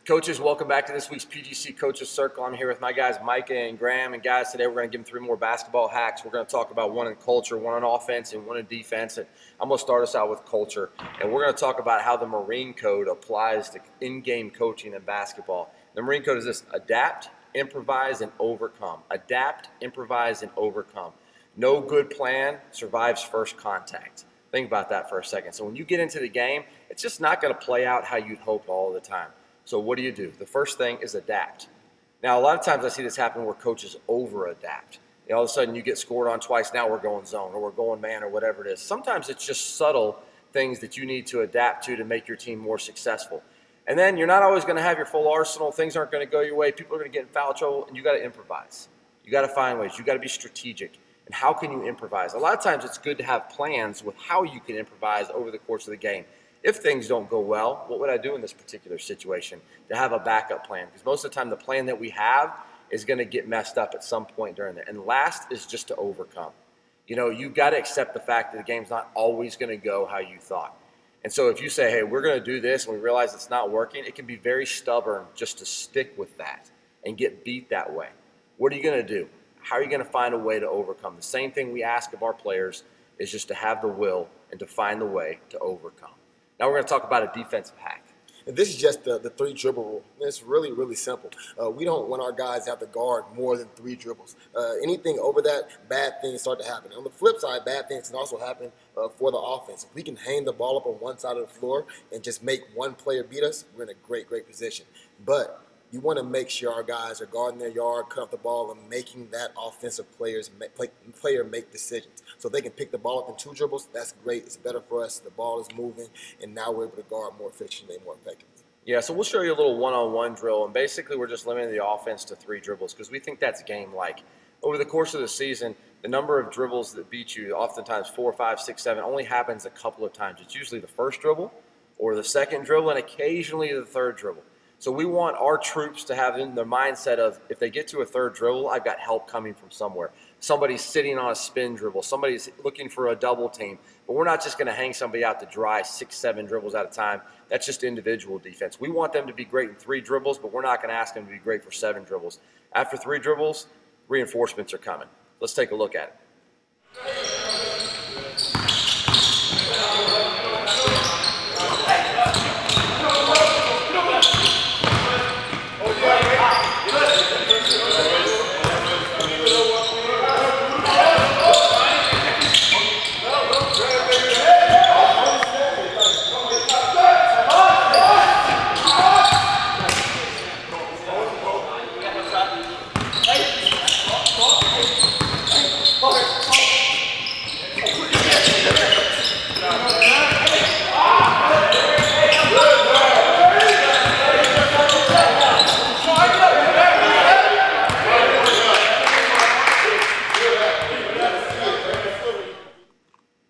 Coaches, welcome back to this week's PGC Coaches Circle. I'm here with my guys, Micah and Graham. And guys, today we're going to give them 3 more basketball hacks. We're going to talk about one in culture, one on offense, and one in defense. And I'm going to start us out with culture. And we're going to talk about how the Marine Code applies to in-game coaching in basketball. The Marine Code is this: adapt, improvise, and overcome. Adapt, improvise, and overcome. No good plan survives first contact. Think about that for a second. So when you get into the game, it's just not going to play out how you'd hoped all the time. So what do? The first thing is adapt. Now, a lot of times I see this happen where coaches over-adapt. All of a sudden you get scored on twice, now we're going zone, or we're going man, or whatever it is. Sometimes it's just subtle things that you need to adapt to make your team more successful. And then you're not always going to have your full arsenal. Things aren't going to go your way. People are going to get in foul trouble, and you got to improvise. You got to find ways. You got to be strategic. And how can you improvise? A lot of times it's good to have plans with how you can improvise over the course of the game. If things don't go well, what would I do in this particular situation? To have a backup plan. Because most of the time the plan that we have is going to get messed up at some point during it. And last is just to overcome. You've got to accept the fact that the game's not always going to go how you thought. And so if you say, hey, we're going to do this, and we realize it's not working, it can be very stubborn just to stick with that and get beat that way. What are you going to do? How are you going to find a way to overcome? The same thing we ask of our players is just to have the will and to find the way to overcome. Now we're going to talk about a defensive hack. And this is just the 3 dribble rule. It's really, really simple. We don't want our guys to have to guard more than 3 dribbles. Anything over that, bad things start to happen. On the flip side, bad things can also happen for the offense. If we can hang the ball up on one side of the floor and just make one player beat us, we're in a great, great position. But you want to make sure our guys are guarding their yard, cut up the ball, and making that offensive player make decisions. So if they can pick the ball up in 2 dribbles, that's great. It's better for us. The ball is moving, and now we're able to guard more efficiently and more effectively. Yeah, so we'll show you a little one-on-one drill, and basically we're just limiting the offense to 3 dribbles because we think that's game-like. Over the course of the season, the number of dribbles that beat you, oftentimes 4, 5, 6, 7, only happens a couple of times. It's usually the first dribble or the second dribble and occasionally the third dribble. So we want our troops to have in their mindset of, if they get to a third dribble, I've got help coming from somewhere. Somebody's sitting on a spin dribble. Somebody's looking for a double team. But we're not just going to hang somebody out to dry 6, 7 dribbles at a time. That's just individual defense. We want them to be great in 3 dribbles, but we're not going to ask them to be great for 7 dribbles. After 3 dribbles, reinforcements are coming. Let's take a look at it.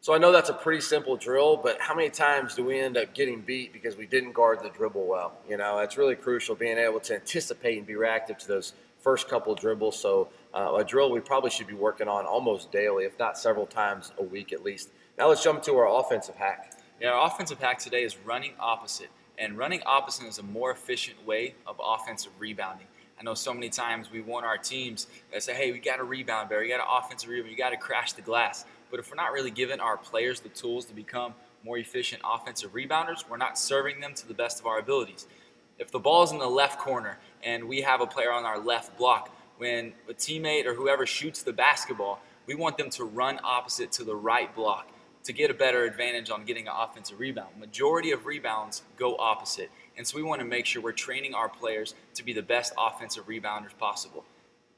So I know that's a pretty simple drill, but how many times do we end up getting beat because we didn't guard the dribble well? It's really crucial being able to anticipate and be reactive to those first couple dribbles. So a drill we probably should be working on almost daily, if not several times a week at least. Now let's jump to our offensive hack. Yeah, our offensive hack today is running opposite. And running opposite is a more efficient way of offensive rebounding. I know so many times we want our teams that say, hey, we got to rebound better, you got to offensive rebound, you got to crash the glass. But if we're not really giving our players the tools to become more efficient offensive rebounders, we're not serving them to the best of our abilities. If the ball is in the left corner and we have a player on our left block, when a teammate or whoever shoots the basketball, we want them to run opposite to the right block to get a better advantage on getting an offensive rebound. Majority of rebounds go opposite. And so we want to make sure we're training our players to be the best offensive rebounders possible.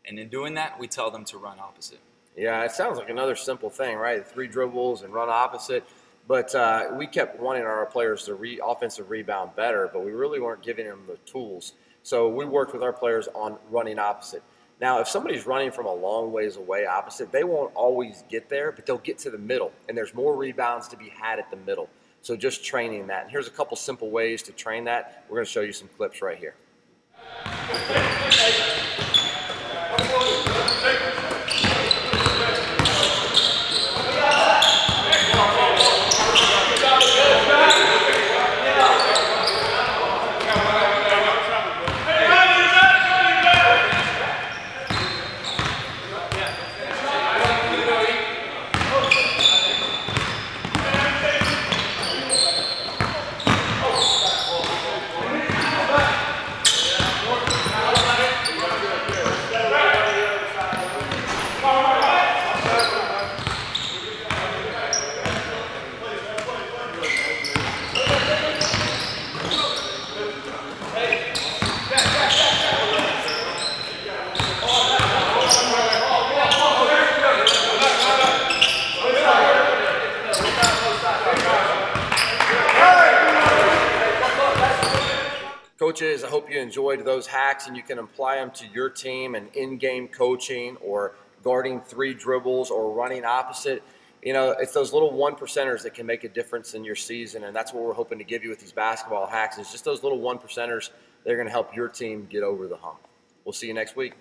And in doing that, we tell them to run opposite. Yeah, it sounds like another simple thing, right? 3 dribbles and run opposite. But we kept wanting our players to offensive rebound better, but we really weren't giving them the tools. So we worked with our players on running opposite. Now, if somebody's running from a long ways away opposite, they won't always get there, but they'll get to the middle, and there's more rebounds to be had at the middle. So just training that. And here's a couple simple ways to train that. We're going to show you some clips right here. Coaches, I hope you enjoyed those hacks and you can apply them to your team and in-game coaching or guarding 3 dribbles or running opposite. It's those little 1%ers that can make a difference in your season, and that's what we're hoping to give you with these basketball hacks, is just those little 1%ers that are going to help your team get over the hump. We'll see you next week.